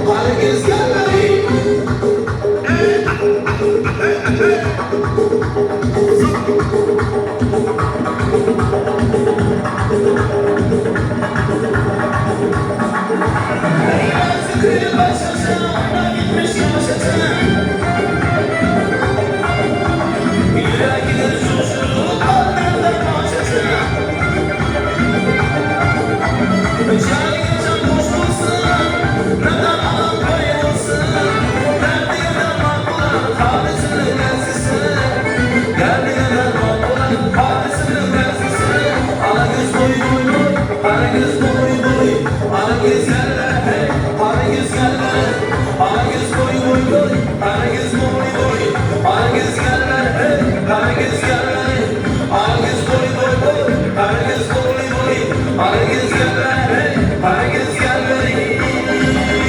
Herkes gelmeli. Sıkıyı başlasın, ona gitmiş yaşasın. Yüreğinin susuzluğu kalbimden başlasın. Çay geçen koşmasın, neden alıp bayılsın. Derdi yeden makbulan, kahvesini benzesin. Derdi yeden makbulan, kahvesini benzesin. Herkes boy boy boy, herkes boy boy. Herkes yerler hey, herkes yerler. Herkes boy boy boy, herkes boy boy. Herkes yerler hey, herkes yerler. Herkes boy boy boy, herkes boy boy. Herkes yerler.